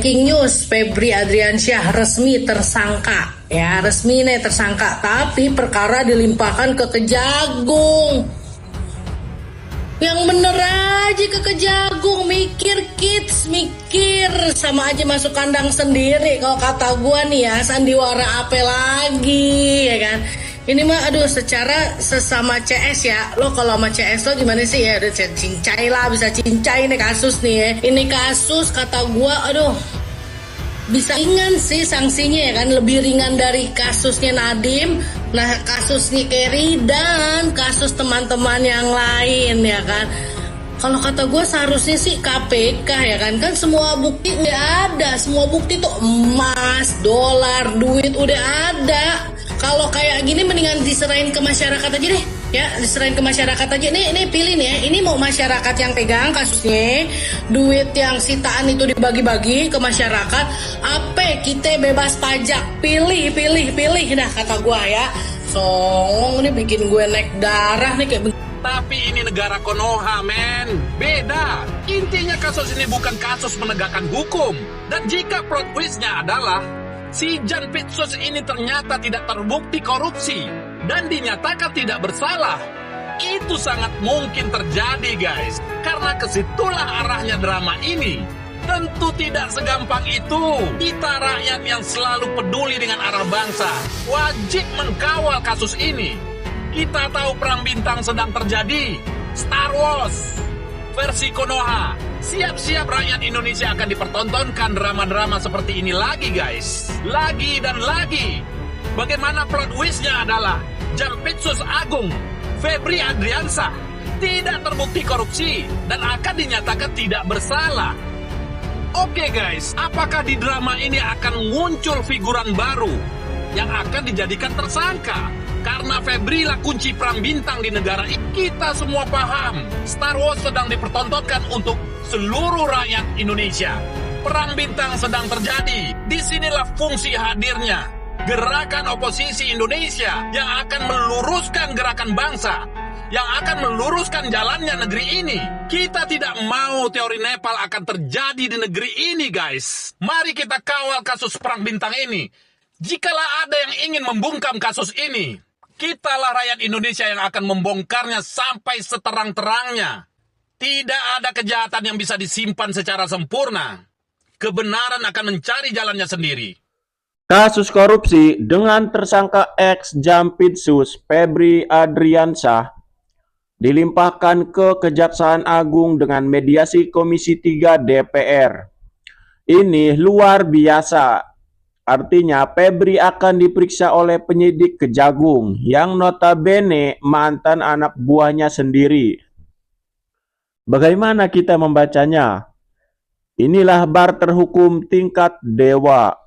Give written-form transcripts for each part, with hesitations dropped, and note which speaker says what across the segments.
Speaker 1: Breaking news, Febri Adriansyah resmi tersangka. Ya, resmi nih tersangka, tapi perkara dilimpahkan ke Kejagung. Yang bener aja ke Kejagung, mikir kids, mikir sama aja masuk kandang sendiri. Kalau kata gua nih ya, sandiwara apa lagi, ya kan? Ini mah aduh, secara sesama CS ya, lo kalau sama CS lo gimana sih ya, udah cincai lah, bisa cincai nih kasus nih ya. Ini kasus kata gua aduh, bisa ringan sih sanksinya ya kan, lebih ringan dari kasusnya Nadiem, nah kasusnya Kerry dan kasus teman-teman yang lain ya kan. Kalau kata gue seharusnya sih KPK ya kan, kan semua bukti udah ada, semua bukti tuh emas, dolar, duit udah ada. Kalau kayak gini mendingan diserahin ke masyarakat aja deh. Ya, diserahin ke masyarakat aja. Nih pilih nih ya. Ini mau masyarakat yang pegang kasusnya, duit yang sitaan itu dibagi-bagi ke masyarakat, apa kita bebas pajak. Pilih. Nah, kata gua ya. Songong nih bikin gue naik darah nih kayak begini.
Speaker 2: Tapi ini negara Konoha, men. Beda. Intinya kasus ini bukan kasus menegakkan hukum. Dan jika plot twistnya adalah si Jan Pitsus ini ternyata tidak terbukti korupsi dan dinyatakan tidak bersalah, itu sangat mungkin terjadi, guys. Karena kesitulah arahnya drama ini. Tentu tidak segampang itu. Kita rakyat yang selalu peduli dengan arah bangsa wajib mengkawal kasus ini. Kita tahu perang bintang sedang terjadi. Star Wars versi Konoha. Siap-siap rakyat Indonesia akan dipertontonkan drama-drama seperti ini lagi, guys. Lagi dan lagi. Bagaimana plot twistnya adalah Jampitsus Agung Febri Adriansyah tidak terbukti korupsi dan akan dinyatakan tidak bersalah. Oke guys, apakah di drama ini akan muncul figuran baru yang akan dijadikan tersangka? Karena Febri lah kunci perang bintang di negara ini. Kita semua paham, Star Wars sedang dipertontonkan untuk seluruh rakyat Indonesia. Perang bintang sedang terjadi. Disinilah fungsi hadirnya gerakan oposisi Indonesia yang akan meluruskan gerakan bangsa, yang akan meluruskan jalannya negeri ini. Kita tidak mau teori Nepal akan terjadi di negeri ini, guys. Mari kita kawal kasus perang bintang ini. Jikalau ada yang ingin membungkam kasus ini, kitalah rakyat Indonesia yang akan membongkarnya sampai seterang-terangnya. Tidak ada kejahatan yang bisa disimpan secara sempurna. Kebenaran akan mencari jalannya sendiri.
Speaker 3: Kasus korupsi dengan tersangka ex Jampitsus Febri Adriansyah dilimpahkan ke Kejaksaan Agung dengan mediasi Komisi 3 DPR. Ini luar biasa. Artinya Febri akan diperiksa oleh penyidik Kejagung yang notabene mantan anak buahnya sendiri. Bagaimana kita membacanya? Inilah barter hukum tingkat dewa.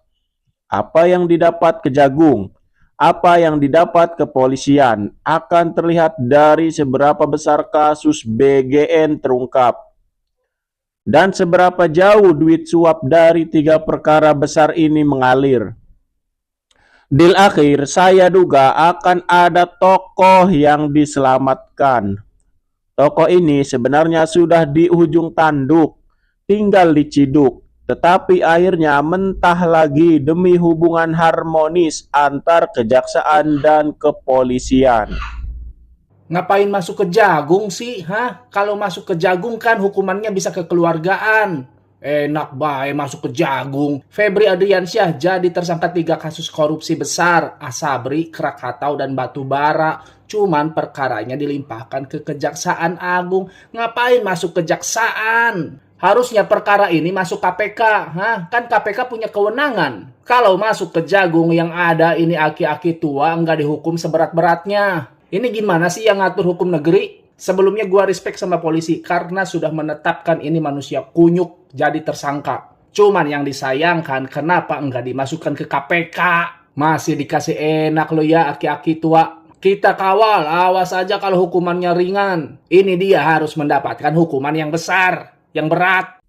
Speaker 3: Apa yang didapat Kejagung, apa yang didapat kepolisian akan terlihat dari seberapa besar kasus BGN terungkap dan seberapa jauh duit suap dari 3 perkara besar ini mengalir. Deal akhir saya duga akan ada tokoh yang diselamatkan. Tokoh ini sebenarnya sudah di ujung tanduk, tinggal diciduk. Tetapi akhirnya mentah lagi demi hubungan harmonis antar kejaksaan dan kepolisian.
Speaker 4: Ngapain masuk Kejagung sih? Kalau masuk Kejagung kan hukumannya bisa kekeluargaan. Enak bae masuk Kejagung. Febri Adriansyah jadi tersangka 3 kasus korupsi besar, Asabri, Krakatau, dan Batubara. Cuman perkaranya dilimpahkan ke Kejaksaan Agung. Ngapain masuk Kejaksaan? Harusnya perkara ini masuk KPK. Kan KPK punya kewenangan. Kalau masuk Kejagung yang ada ini aki-aki tua nggak dihukum seberat-beratnya. Ini gimana sih yang ngatur hukum negeri? Sebelumnya gua respect sama polisi karena sudah menetapkan ini manusia kunyuk jadi tersangka. Cuman yang disayangkan kenapa nggak dimasukkan ke KPK? Masih dikasih enak lo ya aki-aki tua. Kita kawal, awas aja kalau hukumannya ringan. Ini dia harus mendapatkan hukuman yang besar, yang berat.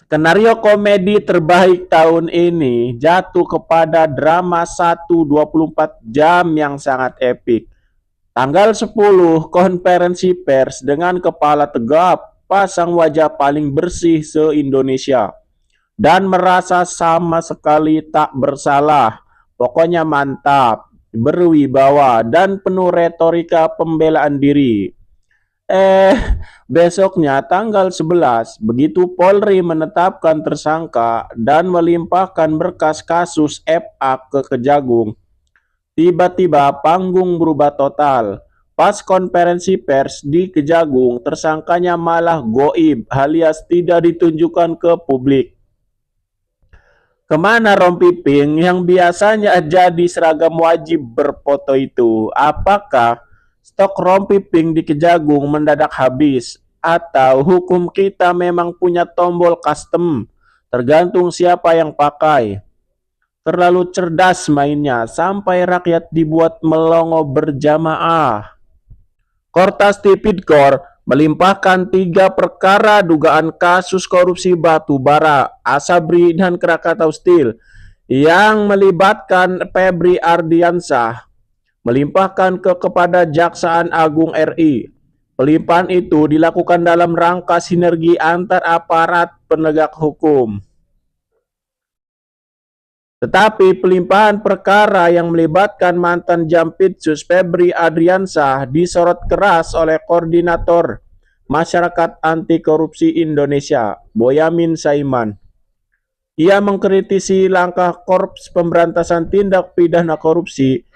Speaker 3: Skenario komedi terbaik tahun ini jatuh kepada drama 1 24 jam yang sangat epik. Tanggal 10 konferensi pers dengan kepala tegap, pasang wajah paling bersih se-Indonesia. dan merasa sama sekali tak bersalah. Pokoknya mantap, berwibawa, dan penuh retorika pembelaan diri. Besoknya tanggal 11, begitu Polri menetapkan tersangka dan melimpahkan berkas kasus FA ke Kejagung, tiba-tiba panggung berubah total. Pas konferensi pers di Kejagung, tersangkanya malah goib alias tidak ditunjukkan ke publik. Kemana rompi pink yang biasanya jadi seragam wajib berfoto itu? Apakah stok rompi pink di Kejagung mendadak habis? Atau hukum kita memang punya tombol custom? Tergantung siapa yang pakai. Terlalu cerdas mainnya sampai rakyat dibuat melongo berjamaah. Kortas Tipidkor melimpahkan 3 perkara dugaan kasus korupsi batu bara, Asabri, dan Krakatau Steel yang melibatkan Febri Ardiansah, melimpahkan kepada Jaksaan Agung RI. Pelimpahan itu dilakukan dalam rangka sinergi antar aparat penegak hukum. Tetapi pelimpahan perkara yang melibatkan mantan Jampitsus Febri Adriansah disorot keras oleh Koordinator Masyarakat Anti Korupsi Indonesia, Boyamin Saiman. Ia mengkritisi langkah Korps Pemberantasan Tindak Pidana Korupsi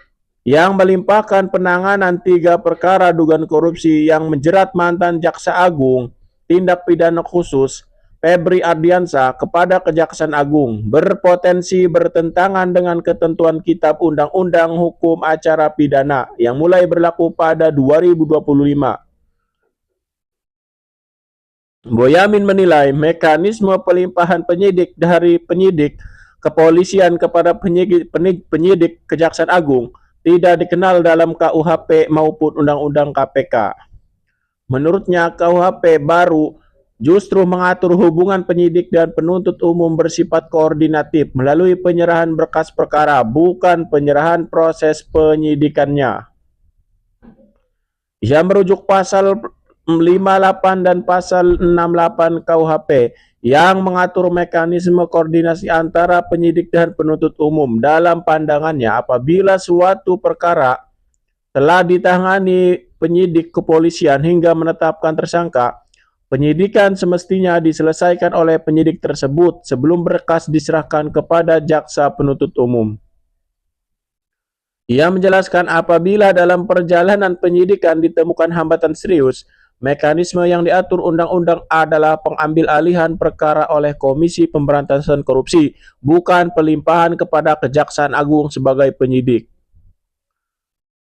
Speaker 3: yang melimpahkan penanganan 3 perkara dugaan korupsi yang menjerat mantan Jaksa Agung Tindak Pidana Khusus Febri Ardiansah kepada Kejaksaan Agung berpotensi bertentangan dengan ketentuan Kitab Undang-Undang Hukum Acara Pidana yang mulai berlaku pada 2025. Boyamin menilai mekanisme pelimpahan penyidik dari penyidik kepolisian kepada penyidik Kejaksaan Agung tidak dikenal dalam KUHP maupun Undang-Undang KPK. Menurutnya, KUHP baru justru mengatur hubungan penyidik dan penuntut umum bersifat koordinatif melalui penyerahan berkas perkara, bukan penyerahan proses penyidikannya. Ia merujuk pasal 58 dan pasal 68 KUHP yang mengatur mekanisme koordinasi antara penyidik dan penuntut umum. Dalam pandangannya, apabila suatu perkara telah ditangani penyidik kepolisian hingga menetapkan tersangka, penyidikan semestinya diselesaikan oleh penyidik tersebut sebelum berkas diserahkan kepada jaksa penuntut umum. Ia menjelaskan apabila dalam perjalanan penyidikan ditemukan hambatan serius, mekanisme yang diatur undang-undang adalah pengambil alihan perkara oleh Komisi Pemberantasan Korupsi, bukan pelimpahan kepada Kejaksaan Agung sebagai penyidik.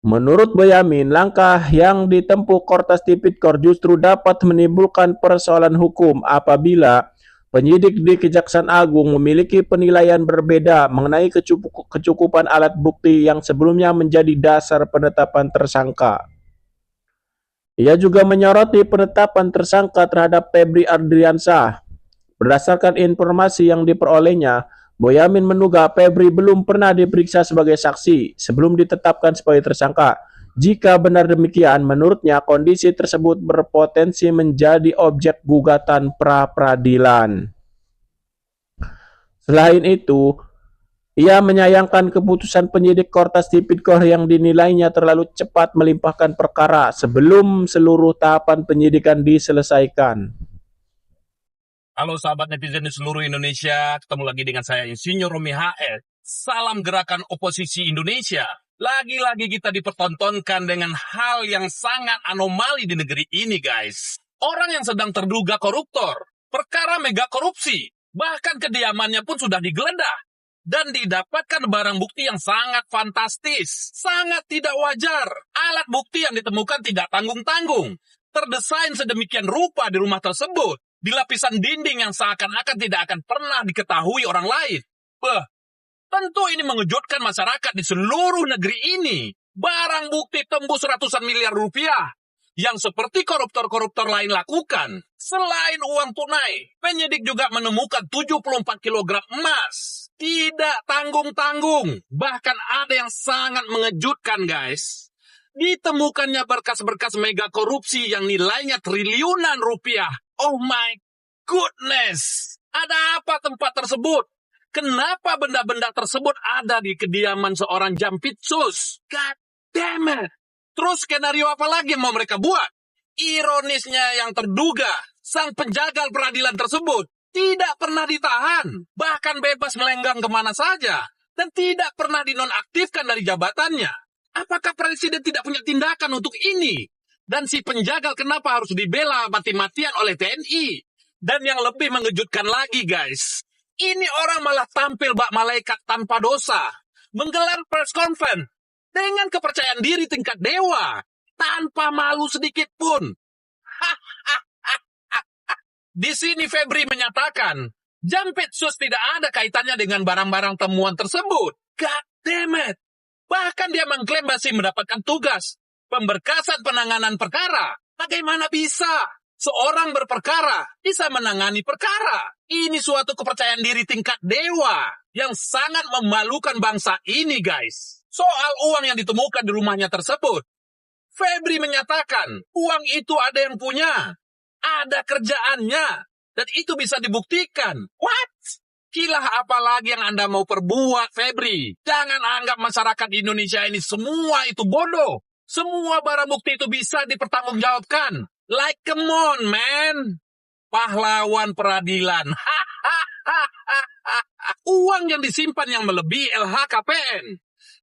Speaker 3: Menurut Boyamin, langkah yang ditempuh Kortas Tipidkor justru dapat menimbulkan persoalan hukum apabila penyidik di Kejaksaan Agung memiliki penilaian berbeda mengenai kecukupan alat bukti yang sebelumnya menjadi dasar penetapan tersangka. Ia juga menyoroti penetapan tersangka terhadap Febri Ardiansah. Berdasarkan informasi yang diperolehnya, Boyamin menduga Febri belum pernah diperiksa sebagai saksi sebelum ditetapkan sebagai tersangka. Jika benar demikian, menurutnya kondisi tersebut berpotensi menjadi objek gugatan pra-peradilan. Selain itu, ia menyayangkan keputusan penyidik Kortas Tipidkor yang dinilainya terlalu cepat melimpahkan perkara sebelum seluruh tahapan penyidikan diselesaikan.
Speaker 2: Halo sahabat netizen di seluruh Indonesia, ketemu lagi dengan saya Insinyur Romi HS. Salam gerakan oposisi Indonesia. Lagi-lagi kita dipertontonkan dengan hal yang sangat anomali di negeri ini, guys. Orang yang sedang terduga koruptor, perkara mega korupsi, bahkan kediamannya pun sudah digeledah. Dan didapatkan barang bukti yang sangat fantastis, sangat tidak wajar. Alat bukti yang ditemukan tidak tanggung-tanggung, terdesain sedemikian rupa di rumah tersebut, di lapisan dinding yang seakan-akan tidak akan pernah diketahui orang lain. Tentu ini mengejutkan masyarakat di seluruh negeri ini. Barang bukti tembus ratusan miliar rupiah yang seperti koruptor-koruptor lain lakukan. Selain uang tunai, penyidik juga menemukan 74 kg emas. Tidak tanggung-tanggung. Bahkan ada yang sangat mengejutkan, guys. Ditemukannya berkas-berkas mega korupsi yang nilainya triliunan rupiah. Oh my goodness. Ada apa tempat tersebut? Kenapa benda-benda tersebut ada di kediaman seorang Jampitsus? God damn it. Terus skenario apa lagi yang mau mereka buat? Ironisnya yang terduga, sang penjagal peradilan tersebut tidak pernah ditahan, bahkan bebas melenggang kemana saja, dan tidak pernah dinonaktifkan dari jabatannya. Apakah presiden tidak punya tindakan untuk ini? Dan si penjagal kenapa harus dibela mati-matian oleh TNI? Dan yang lebih mengejutkan lagi guys, ini orang malah tampil bak malaikat tanpa dosa, menggelar press conference dengan kepercayaan diri tingkat dewa, tanpa malu sedikit pun. Di sini Febri menyatakan, Jampitsus tidak ada kaitannya dengan barang-barang temuan tersebut. God damn it. Bahkan dia mengklaim masih mendapatkan tugas pemberkasan penanganan perkara. Bagaimana bisa seorang berperkara bisa menangani perkara? Ini suatu kepercayaan diri tingkat dewa yang sangat memalukan bangsa ini, guys. Soal uang yang ditemukan di rumahnya tersebut, Febri menyatakan uang itu ada yang punya, ada kerjaannya, dan itu bisa dibuktikan. What? Kilah apa lagi yang Anda mau perbuat, Febri? Jangan anggap masyarakat Indonesia ini semua itu bodoh. Semua barang bukti itu bisa dipertanggungjawabkan. Like, come on, man. Pahlawan peradilan. Uang yang disimpan yang melebihi LHKPN.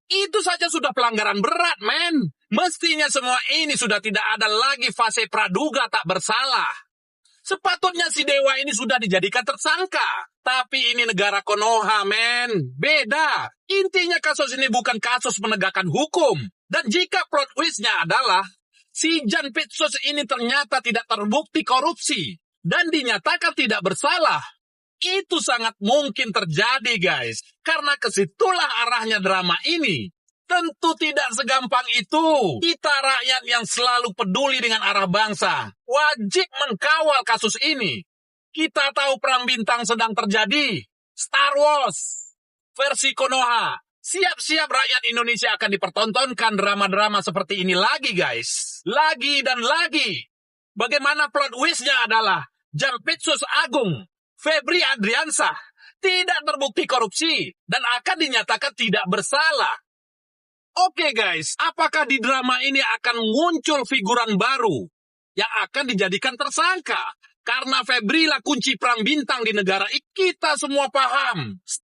Speaker 2: Itu saja sudah pelanggaran berat, man. Mestinya semua ini sudah tidak ada lagi fase praduga tak bersalah. Sepatutnya si dewa ini sudah dijadikan tersangka. Tapi ini negara Konoha, men. Beda. Intinya kasus ini bukan kasus penegakan hukum. Dan jika plot twist-nya adalah si Jampitsus ini ternyata tidak terbukti korupsi dan dinyatakan tidak bersalah, itu sangat mungkin terjadi, guys. Karena kesitulah arahnya drama ini. Tentu tidak segampang itu. Kita rakyat yang selalu peduli dengan arah bangsa wajib mengkawal kasus ini. Kita tahu perang bintang sedang terjadi. Star Wars versi Konoha. Siap-siap rakyat Indonesia akan dipertontonkan drama-drama seperti ini lagi, guys. Lagi dan lagi. Bagaimana plot twist-nya adalah Jampitsus Agung Febri Adriansah tidak terbukti korupsi dan akan dinyatakan tidak bersalah. Oke guys, apakah di drama ini akan muncul figuran baru yang akan dijadikan tersangka? Karena Febri lah kunci perang bintang di negara kita semua paham.